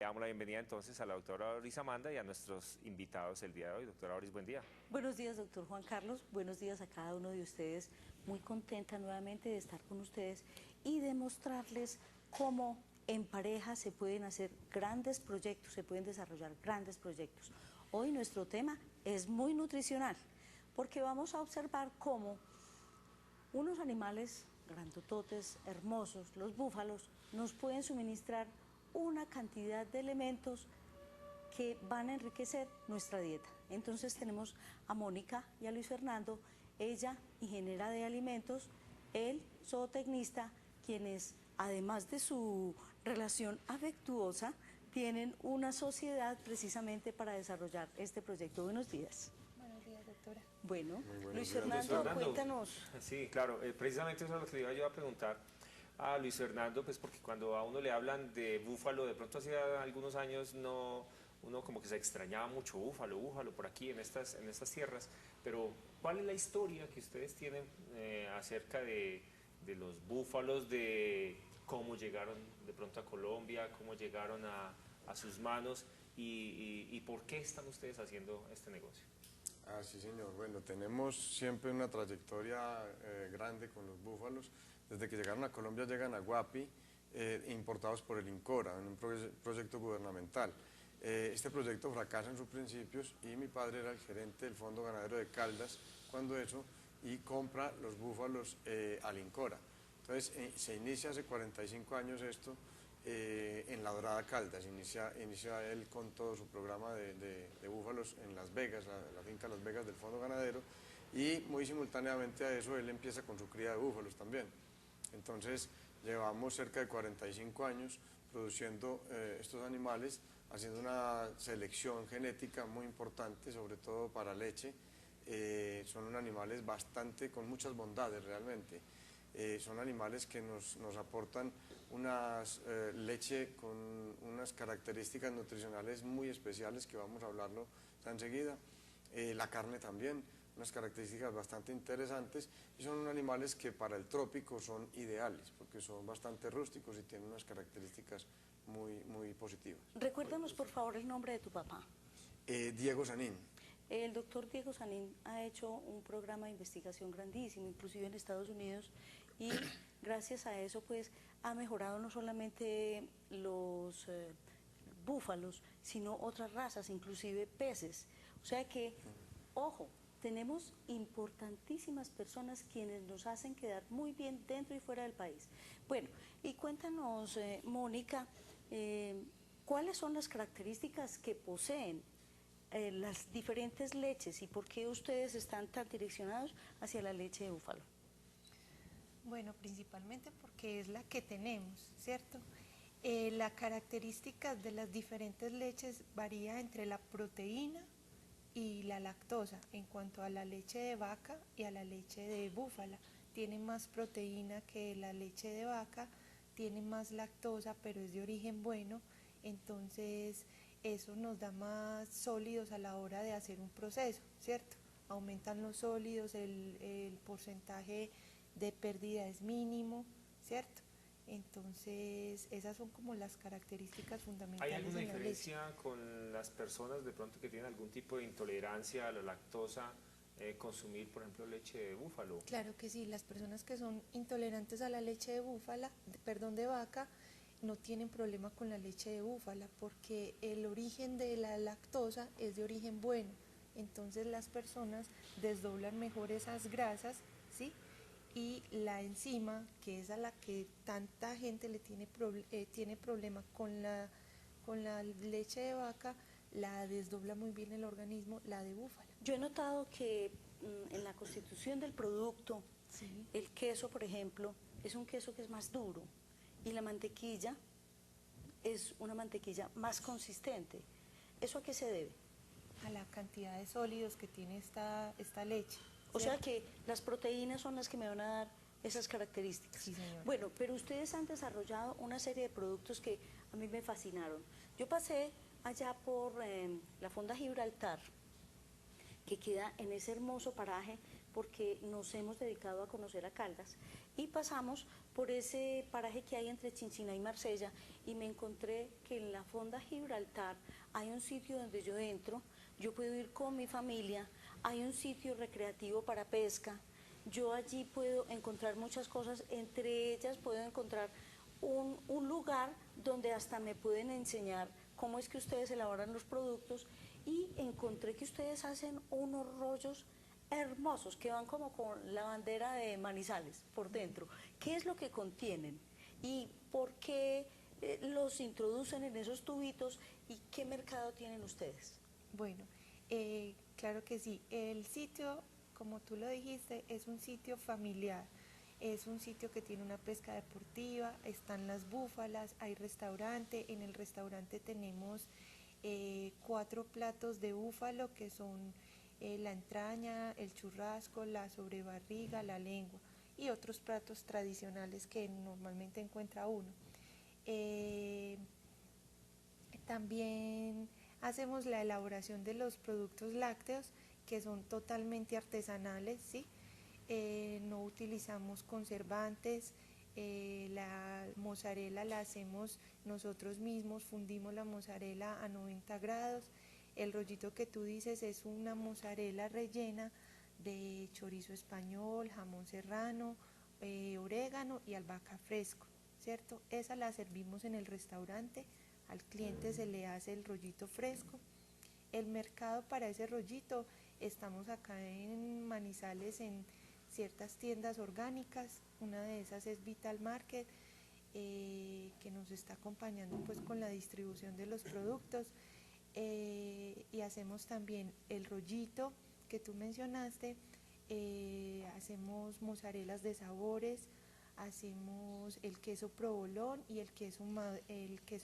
Damos la bienvenida entonces a la doctora Doris Amanda y a nuestros invitados el día de hoy. Doctora Doris, buen día. Buenos días, doctor Juan Carlos. Buenos días a cada uno de ustedes. Muy contenta nuevamente de estar con ustedes y de mostrarles cómo en pareja se pueden hacer grandes proyectos, se pueden desarrollar grandes proyectos. Hoy nuestro tema es muy nutricional, porque vamos a observar cómo unos animales grandototes, hermosos, los búfalos, nos pueden suministrar una cantidad de elementos que van a enriquecer nuestra dieta. Entonces tenemos a Mónica y a Luis Fernando, ella ingeniera de alimentos, él zootecnista, quienes además de su relación afectuosa, tienen una sociedad precisamente para desarrollar este proyecto. Buenos días. Buenos días, doctora. Bueno, Luis Luis Fernando, Fernando, cuéntanos. Sí, claro, precisamente eso es lo que le iba yo a preguntar a Luis Fernando, pues porque cuando a uno le hablan de búfalo, de pronto hace algunos años uno como que se extrañaba mucho búfalo por aquí en estas tierras, pero ¿cuál es la historia que ustedes tienen acerca de los búfalos, de cómo llegaron de pronto a Colombia, cómo llegaron a sus manos y por qué están ustedes haciendo este negocio? Ah, sí, señor. Bueno, tenemos siempre una trayectoria grande con los búfalos. Desde que llegaron a Colombia llegan a Guapi, importados por el INCORA, en un proyecto gubernamental. Este proyecto fracasa en sus principios y mi padre era el gerente del Fondo Ganadero de Caldas cuando eso y compra los búfalos al INCORA. Entonces se inicia hace 45 años esto en La Dorada Caldas, inicia él con todo su programa de búfalos en Las Vegas, la finca Las Vegas del Fondo Ganadero, y muy simultáneamente a eso él empieza con su cría de búfalos también. Entonces llevamos cerca de 45 años produciendo estos animales, haciendo una selección genética muy importante, sobre todo para leche. Son animales con muchas bondades realmente. Son animales que nos aportan leche con unas características nutricionales muy especiales que vamos a hablarlo enseguida. La carne también, unas características bastante interesantes, y son animales que para el trópico son ideales porque son bastante rústicos y tienen unas características muy positivas. Recuérdanos por favor el nombre de tu papá. Diego Sanín. El doctor Diego Sanín ha hecho un programa de investigación grandísimo, inclusive en Estados Unidos, y gracias a eso pues ha mejorado no solamente los búfalos, sino otras razas, inclusive peces. O sea que, ojo, tenemos importantísimas personas quienes nos hacen quedar muy bien dentro y fuera del país. Bueno, y cuéntanos, Mónica, ¿cuáles son las características que poseen las diferentes leches y por qué ustedes están tan direccionados hacia la leche de búfalo? Bueno, principalmente porque es la que tenemos, ¿cierto? Las características de las diferentes leches varía entre la proteína y la lactosa. En cuanto a la leche de vaca y a la leche de búfala, tiene más proteína que la leche de vaca, tiene más lactosa, pero es de origen bueno, entonces eso nos da más sólidos a la hora de hacer un proceso, ¿cierto? Aumentan los sólidos, el porcentaje de pérdida es mínimo, ¿cierto? Entonces esas son como las características fundamentales. ¿Hay alguna en la leche. diferencia con las personas de pronto que tienen algún tipo de intolerancia a la lactosa, consumir por ejemplo leche de búfalo? Claro que sí, las personas que son intolerantes a la leche de vaca, no tienen problema con la leche de búfala porque el origen de la lactosa es de origen bueno, entonces las personas desdoblan mejor esas grasas, ¿sí? Y la enzima, que es a la que tanta gente le tiene problema con la leche de vaca, la desdobla muy bien el organismo, la de búfala. Yo he notado que en la constitución del producto, Sí. el queso, por ejemplo, es un queso que es más duro y la mantequilla es una mantequilla más consistente. ¿Eso a qué se debe? A la cantidad de sólidos que tiene esta leche. O sea ¿cierto? que las proteínas son las que me van a dar esas características. Sí, señora. Bueno, pero ustedes han desarrollado una serie de productos que a mí me fascinaron. Yo pasé allá por la Fonda Gibraltar, que queda en ese hermoso paraje porque nos hemos dedicado a conocer a Caldas y pasamos por ese paraje que hay entre Chinchina y Marsella y me encontré que en la Fonda Gibraltar hay un sitio donde yo entro, yo puedo ir con mi familia, hay un sitio recreativo para pesca, yo allí puedo encontrar muchas cosas, entre ellas puedo encontrar un lugar donde hasta me pueden enseñar cómo es que ustedes elaboran los productos y encontré que ustedes hacen unos rollos hermosos que van como con la bandera de Manizales por dentro. ¿Qué es lo que contienen? ¿Y por qué los introducen en esos tubitos? ¿Y qué mercado tienen ustedes? Bueno, claro que sí. El sitio, como tú lo dijiste, es un sitio familiar. Es un sitio que tiene una pesca deportiva, están las búfalas, hay restaurante. En el restaurante tenemos 4 platos de búfalo que son la entraña, el churrasco, la sobrebarriga, la lengua y otros platos tradicionales que normalmente encuentra uno. También hacemos la elaboración de los productos lácteos que son totalmente artesanales, ¿sí? No utilizamos conservantes, la mozzarella la hacemos nosotros mismos, fundimos la mozzarella a 90 grados. El rollito que tú dices es una mozzarella rellena de chorizo español, jamón serrano, orégano y albahaca fresco, ¿cierto? Esa la servimos en el restaurante, al cliente se le hace el rollito fresco. El mercado para ese rollito, estamos acá en Manizales en ciertas tiendas orgánicas, una de esas es Vital Market, que nos está acompañando pues con la distribución de los productos, y hacemos también el rollito que tú mencionaste, hacemos mozzarellas de sabores, hacemos el queso provolón y el queso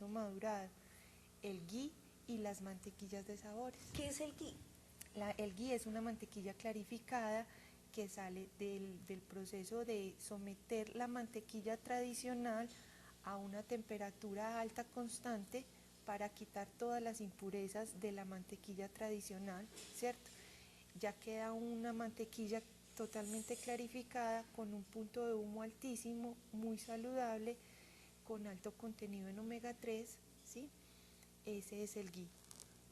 madurado, el ghee y las mantequillas de sabores. ¿Qué es el ghee? El ghee es una mantequilla clarificada que sale del proceso de someter la mantequilla tradicional a una temperatura alta constante para quitar todas las impurezas de la mantequilla tradicional, ¿cierto? Ya queda una mantequilla totalmente clarificada con un punto de humo altísimo, muy saludable, con alto contenido en omega 3, ¿sí? Ese es el ghee.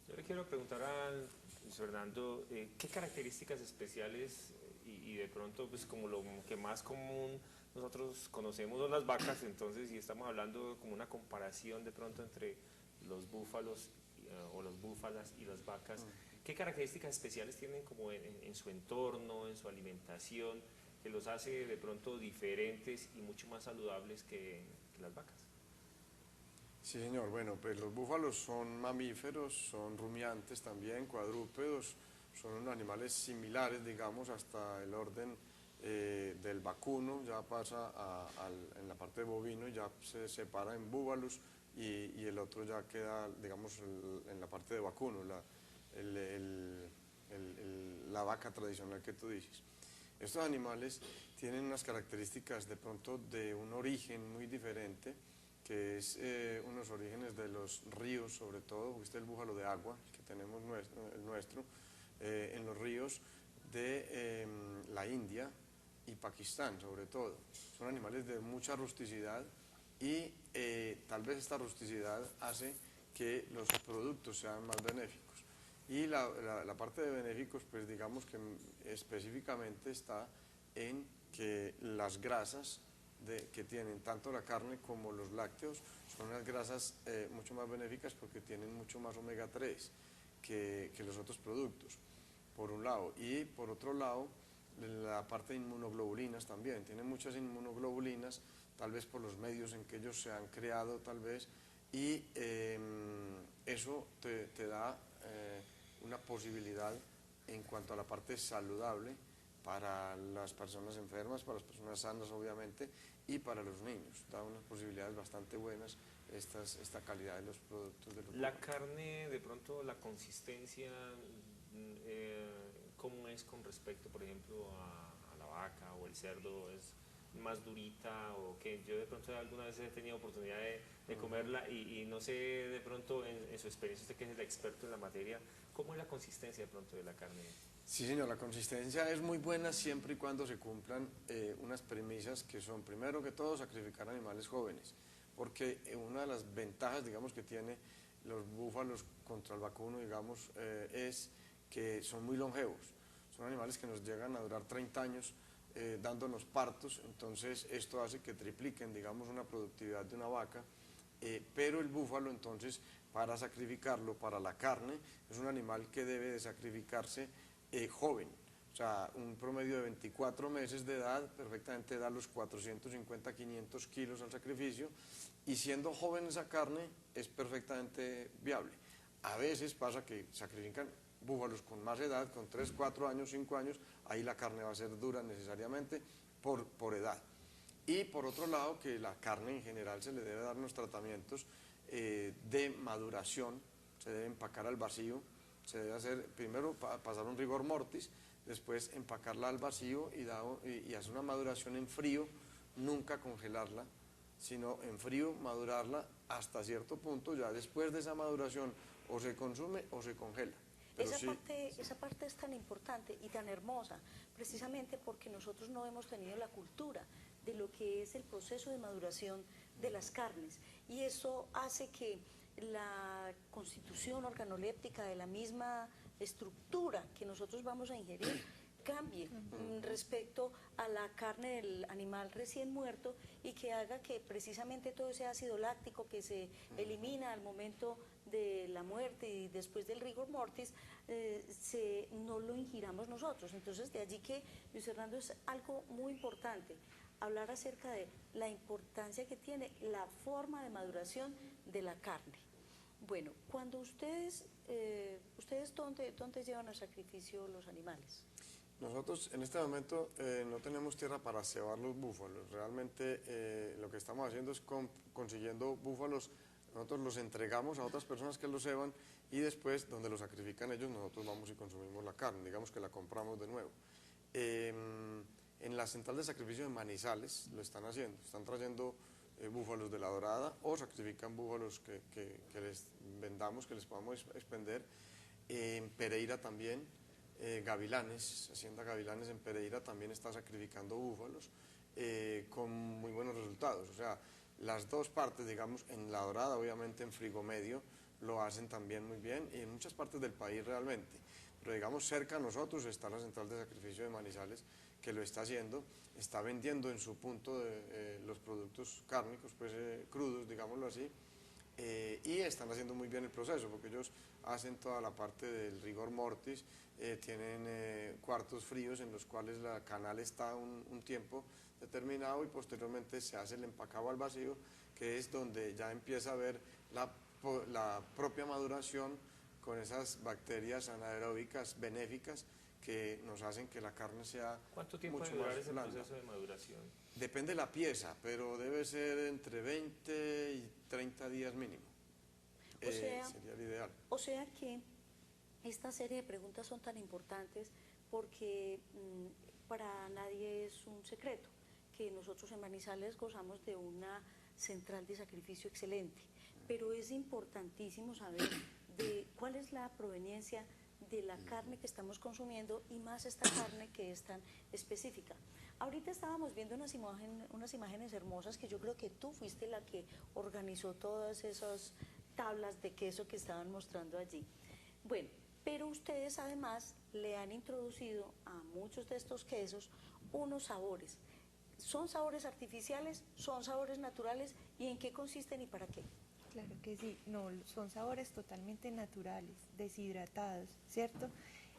Yo le quiero preguntar a Luis Fernando, ¿qué características especiales y de pronto pues como lo que más común nosotros conocemos son las vacas, entonces si estamos hablando como una comparación de pronto entre los búfalos o las búfalas y las vacas, ¿qué características especiales tienen como en su entorno, en su alimentación, que los hace de pronto diferentes y mucho más saludables que las vacas? Sí, señor. Bueno, pues los búfalos son mamíferos, son rumiantes también, cuadrúpedos, son unos animales similares, digamos, hasta el orden del vacuno, ya pasa en la parte de bovino, ya se separa en búfalos y el otro ya queda, digamos, en la parte de vacuno, la vaca tradicional que tú dices. Estos animales tienen unas características de pronto de un origen muy diferente, que es unos orígenes de los ríos, sobre todo, porque este es el búfalo de agua que tenemos el nuestro, en los ríos de la India y Pakistán, sobre todo. Son animales de mucha rusticidad y tal vez esta rusticidad hace que los productos sean más benéficos. Y la parte de benéficos, pues digamos que específicamente está en que las grasas que tienen tanto la carne como los lácteos son unas grasas mucho más benéficas porque tienen mucho más omega 3 que los otros productos, por un lado. Y por otro lado, la parte de inmunoglobulinas también, tienen muchas inmunoglobulinas, tal vez por los medios en que ellos se han creado, tal vez, y eso te da una posibilidad en cuanto a la parte saludable para las personas enfermas, para las personas sanas obviamente, y para los niños. Da unas posibilidades bastante buenas esta calidad de los productos de los La búfalos. carne, de pronto, la consistencia, ¿cómo es con respecto, por ejemplo, a la vaca o el cerdo? ¿Es más durita o qué? Yo de pronto alguna vez he tenido oportunidad de comerla y no sé, de pronto, en su experiencia, usted que es el experto en la materia, ¿cómo es la consistencia de pronto de la carne? Sí, señor, la consistencia es muy buena siempre y cuando se cumplan unas premisas que son, primero que todo, sacrificar animales jóvenes, porque una de las ventajas, digamos, que tiene los búfalos contra el vacuno, digamos, es que son muy longevos. Son animales que nos llegan a durar 30 años dándonos partos, entonces esto hace que tripliquen, digamos, una productividad de una vaca, pero el búfalo, entonces, para sacrificarlo, para la carne, es un animal que debe de sacrificarse joven, o sea, un promedio de 24 meses de edad, perfectamente da los 450, 500 kilos al sacrificio, y siendo joven esa carne es perfectamente viable. A veces pasa que sacrifican búfalos con más edad, con 3, 4 años, 5 años, ahí la carne va a ser dura necesariamente por edad. Y por otro lado, que la carne en general se le debe dar unos tratamientos de maduración, se debe empacar al vacío, se debe hacer, primero pasar un rigor mortis, después empacarla al vacío y hacer una maduración en frío, nunca congelarla, sino en frío madurarla hasta cierto punto, ya después de esa maduración o se consume o se congela. Esa parte es tan importante y tan hermosa, precisamente porque nosotros no hemos tenido la cultura de lo que es el proceso de maduración de las carnes, y eso hace que la constitución organoléptica de la misma estructura que nosotros vamos a ingerir cambie respecto a la carne del animal recién muerto, y que haga que precisamente todo ese ácido láctico que se elimina al momento de la muerte y después del rigor mortis, no lo ingiramos nosotros. Entonces, de allí que, Luis Fernando, es algo muy importante hablar acerca de la importancia que tiene la forma de maduración de la carne. Bueno, cuando ustedes ¿dónde llevan al sacrificio los animales? Nosotros en este momento no tenemos tierra para cebar los búfalos. Realmente lo que estamos haciendo es consiguiendo búfalos. Nosotros los entregamos a otras personas que los ceban, y después, donde los sacrifican ellos, nosotros vamos y consumimos la carne, digamos que la compramos de nuevo. En la central de sacrificio de Manizales lo están haciendo, están trayendo búfalos de La Dorada, o sacrifican búfalos que les vendamos, que les podamos expender. En Pereira también, Gavilanes, Hacienda Gavilanes en Pereira también está sacrificando búfalos con muy buenos resultados. O sea, las dos partes, digamos, en La Dorada, obviamente en Frigomedio, lo hacen también muy bien, y en muchas partes del país realmente. Pero digamos, cerca a nosotros está la central de sacrificio de Manizales, que lo está haciendo, está vendiendo en su punto los productos cárnicos, pues crudos, digámoslo así, y están haciendo muy bien el proceso, porque ellos hacen toda la parte del rigor mortis, tienen cuartos fríos en los cuales la canal está un tiempo determinado, y posteriormente se hace el empacado al vacío, que es donde ya empieza a haber la propia maduración con esas bacterias anaeróbicas benéficas que nos hacen que la carne sea ¿Cuánto tiempo mucho debe durar más ese blanda. proceso de maduración? Depende de la pieza, pero debe ser entre 20 y 30 días mínimo. Sería el ideal. O sea que esta serie de preguntas son tan importantes porque para nadie es un secreto que nosotros en Manizales gozamos de una central de sacrificio excelente, pero es importantísimo saber de cuál es la proveniencia de la carne que estamos consumiendo, y más esta carne que es tan específica. Ahorita estábamos viendo unas imágenes hermosas, que yo creo que tú fuiste la que organizó todas esas tablas de queso que estaban mostrando allí. Bueno, pero ustedes además le han introducido a muchos de estos quesos unos sabores. ¿Son sabores artificiales? ¿Son sabores naturales? ¿Y en qué consisten y para qué? Claro que sí, no, son sabores totalmente naturales, deshidratados, ¿cierto?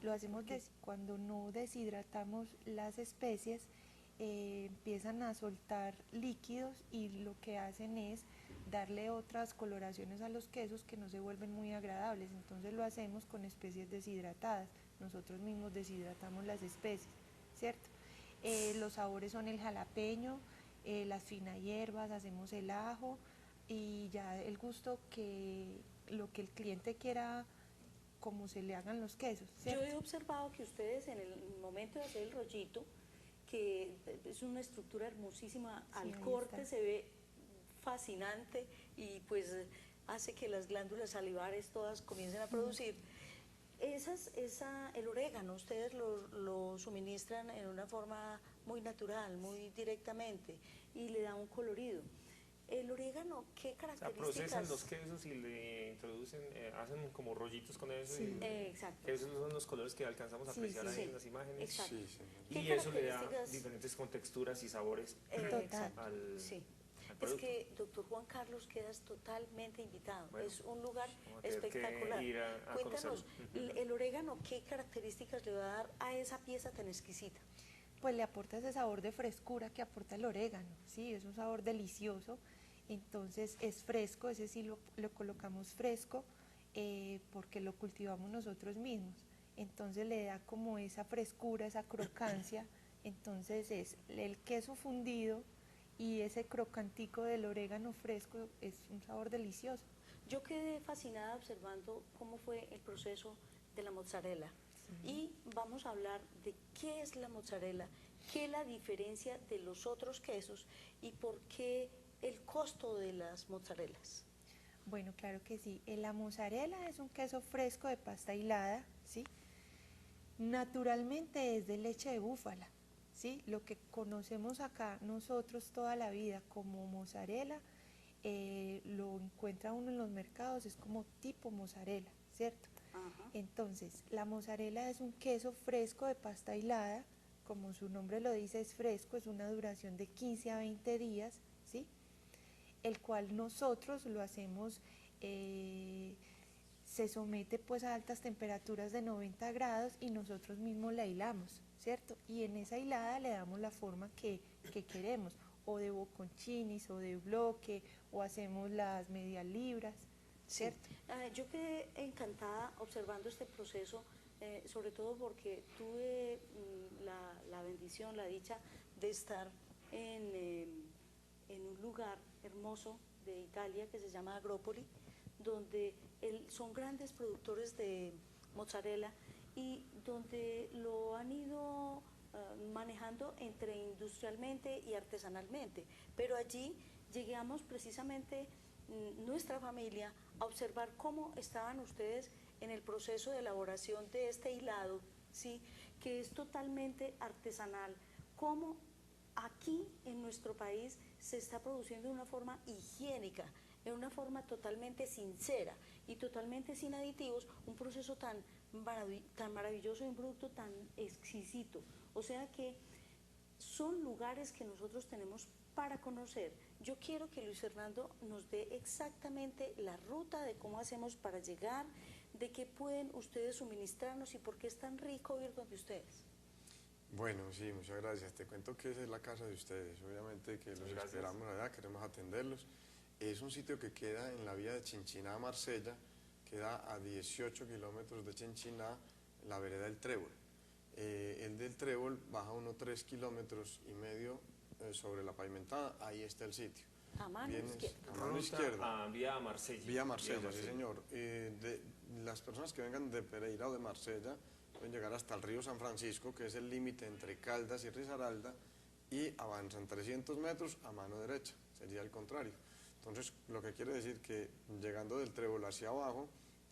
Lo hacemos cuando no deshidratamos las especies, empiezan a soltar líquidos, y lo que hacen es darle otras coloraciones a los quesos que no se vuelven muy agradables. Entonces lo hacemos con especies deshidratadas, nosotros mismos deshidratamos las especies, ¿cierto? Los sabores son el jalapeño, las finas hierbas, hacemos el ajo, y ya el gusto lo que el cliente quiera, como se le hagan los quesos, ¿cierto? Yo he observado que ustedes en el momento de hacer el rollito, que es una estructura hermosísima, Sí, al ahí corte está. se ve fascinante, y pues hace que las glándulas salivares todas comiencen a producir. El orégano, ustedes lo suministran en una forma muy natural, muy directamente, y le da un colorido. El orégano, ¿qué O sea, características? procesan los quesos y le introducen, hacen como rollitos con eso. Sí. Y Exacto. esos son los colores que alcanzamos a Sí, apreciar sí, ahí sí. en las imágenes. Exacto. Sí, señor. ¿Qué Y eso le da características? diferentes contexturas y sabores Exacto. al, Sí. al Es producto. que, doctor Juan Carlos, quedas totalmente invitado. Bueno, es un lugar vamos a tener que espectacular. ir a Cuéntanos, conocerlo. el orégano, ¿qué características le va a dar a esa pieza tan exquisita? Pues le aporta ese sabor de frescura que aporta el orégano, ¿sí? Es un sabor delicioso, entonces es fresco, ese sí lo colocamos fresco porque lo cultivamos nosotros mismos, entonces le da como esa frescura, esa crocancia, entonces es el queso fundido y ese crocantico del orégano fresco es un sabor delicioso. Yo quedé fascinada observando cómo fue el proceso de la mozzarella. Y vamos a hablar de qué es la mozzarella, qué es la diferencia de los otros quesos y por qué el costo de las mozzarellas. Bueno, claro que sí. La mozzarella es un queso fresco de pasta hilada, ¿sí? Naturalmente es de leche de búfala, ¿sí? Lo que conocemos acá nosotros toda la vida como mozzarella, lo encuentra uno en los mercados, es como tipo mozzarella, ¿cierto? Ajá. Entonces, la mozzarella es un queso fresco de pasta hilada, como su nombre lo dice, es fresco, es una duración de 15 a 20 días, ¿sí? El cual nosotros lo hacemos, se somete pues a altas temperaturas de 90 grados y nosotros mismos la hilamos, ¿cierto? Y en esa hilada le damos la forma que queremos, o de bocconchinis, o de bloque, o hacemos las medias libras, ¿cierto? Sí. Yo quedé encantada observando este proceso, sobre todo porque tuve la bendición, la dicha de estar en un lugar hermoso de Italia que se llama Agropoli, donde son grandes productores de mozzarella y donde lo han ido manejando entre industrialmente y artesanalmente. Pero allí llegamos precisamente nuestra familia a observar cómo estaban ustedes en el proceso de elaboración de este hilado, ¿sí? Que es totalmente artesanal, cómo aquí en nuestro país se está produciendo de una forma higiénica, de una forma totalmente sincera y totalmente sin aditivos, un proceso tan maravilloso y un producto tan exquisito. O sea que son lugares que nosotros tenemos para conocer. Yo quiero que Luis Fernando nos dé exactamente la ruta de cómo hacemos para llegar, de qué pueden ustedes suministrarnos y por qué es tan rico ir donde ustedes. Bueno, sí, muchas gracias. Te cuento que esa es la casa de ustedes. Obviamente que los esperamos allá, queremos atenderlos. Es un sitio que queda en la vía de Chinchiná a Marsella, queda a 18 kilómetros de Chinchiná, la vereda del Trébol. El del Trébol baja unos 3,5 kilómetros sobre la pavimentada, ahí está el sitio. A mano izquierda. A mano izquierda. Vía Marsella. Vía Marsella, sí señor. Las personas que vengan de Pereira o de Marsella pueden llegar hasta el río San Francisco, que es el límite entre Caldas y Risaralda, y avanzan 300 metros a mano derecha, sería el contrario. Entonces, lo que quiere decir que llegando del Trébol hacia abajo,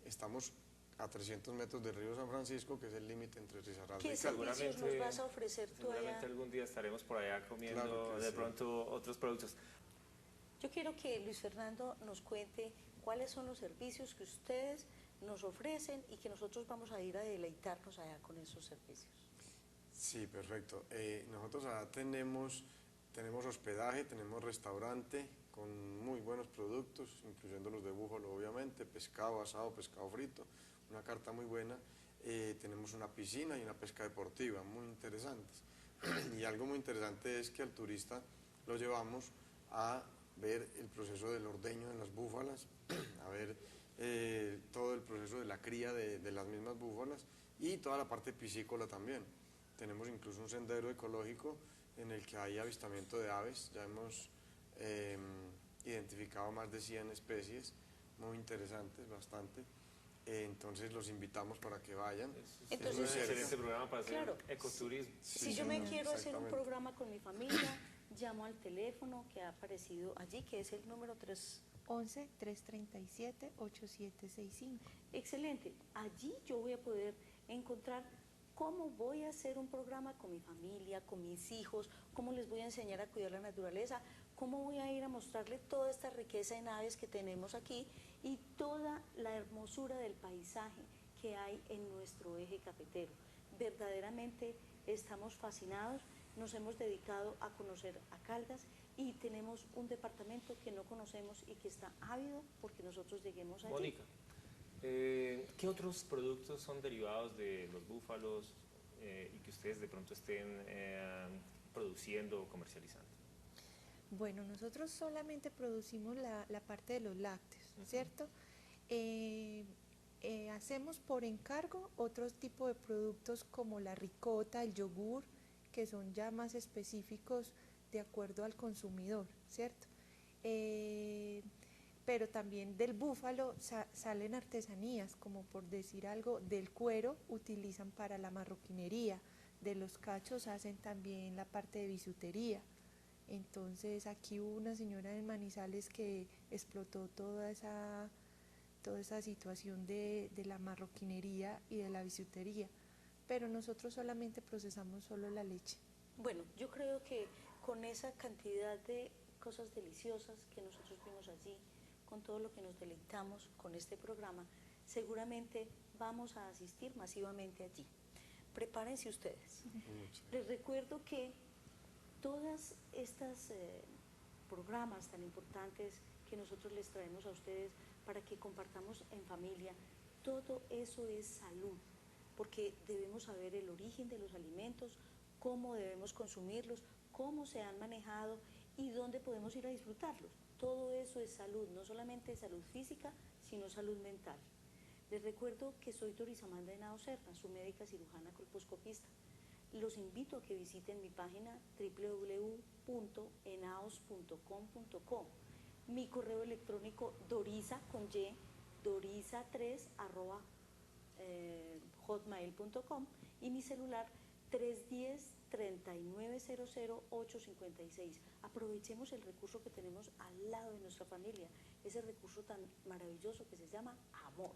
estamos a 300 metros del río San Francisco, que es el límite entre Risaralda ¿Qué y Caldas. servicios nos vas a ofrecer tú allá? Seguramente algún día estaremos por allá comiendo Claro que de sí. pronto otros productos. Yo quiero que Luis Fernando nos cuente cuáles son los servicios que ustedes nos ofrecen y que nosotros vamos a ir a deleitarnos allá con esos servicios. Sí, perfecto. Nosotros acá tenemos hospedaje, tenemos restaurante con muy buenos productos, incluyendo los de búfalo, obviamente, pescado asado, pescado frito, una carta muy buena. Tenemos una piscina y una pesca deportiva muy interesantes. Y algo muy interesante es que al turista lo llevamos a ver el proceso del ordeño en las búfalas, a ver todo el proceso de la cría de las mismas búfalas y toda la parte piscícola también. Tenemos incluso un sendero ecológico en el que hay avistamiento de aves, ya hemos identificado más de 100 especies, muy interesantes, bastante. Entonces los invitamos para que vayan. Entonces, es un excelente programa para hacer claro, ecoturismo. Si yo me quiero hacer un exactamente. programa con mi familia, llamo al teléfono que ha aparecido allí, que es el número 11-337-8765. Excelente. Allí yo voy a poder encontrar cómo voy a hacer un programa con mi familia, con mis hijos, cómo les voy a enseñar a cuidar la naturaleza, cómo voy a ir a mostrarle toda esta riqueza en aves que tenemos aquí y toda la hermosura del paisaje que hay en nuestro eje cafetero. Verdaderamente estamos fascinados, nos hemos dedicado a conocer a Caldas y tenemos un departamento que no conocemos y que está ávido porque nosotros lleguemos allí. Mónica, ¿qué otros productos son derivados de los búfalos y que ustedes de pronto estén produciendo o comercializando? Bueno, nosotros solamente producimos la parte de los lácteos, ¿cierto? Hacemos por encargo otros tipos de productos como la ricota, el yogur, que son ya más específicos de acuerdo al consumidor, ¿cierto? Pero también del búfalo salen artesanías, como por decir algo, del cuero utilizan para la marroquinería, de los cachos hacen también la parte de bisutería. Entonces aquí hubo una señora en Manizales que explotó toda esa situación de la marroquinería y de la bisutería, pero nosotros solamente procesamos solo la leche. Bueno, yo creo que con esa cantidad de cosas deliciosas que nosotros vimos allí, con todo lo que nos deleitamos con este programa, seguramente vamos a asistir masivamente allí. Prepárense ustedes. Les recuerdo que todas estas programas tan importantes que nosotros les traemos a ustedes para que compartamos en familia, todo eso es salud, porque debemos saber el origen de los alimentos, cómo debemos consumirlos, cómo se han manejado y dónde podemos ir a disfrutarlos. Todo eso es salud, no solamente salud física, sino salud mental. Les recuerdo que soy Doris Amanda Henao Serna, su médica cirujana colposcopista. Los invito a que visiten mi página www.henaos.com.co, mi correo electrónico dorisa con y, dorisa3@hotmail.com y mi celular 310-3900-856. Aprovechemos el recurso que tenemos al lado de nuestra familia, ese recurso tan maravilloso que se llama amor.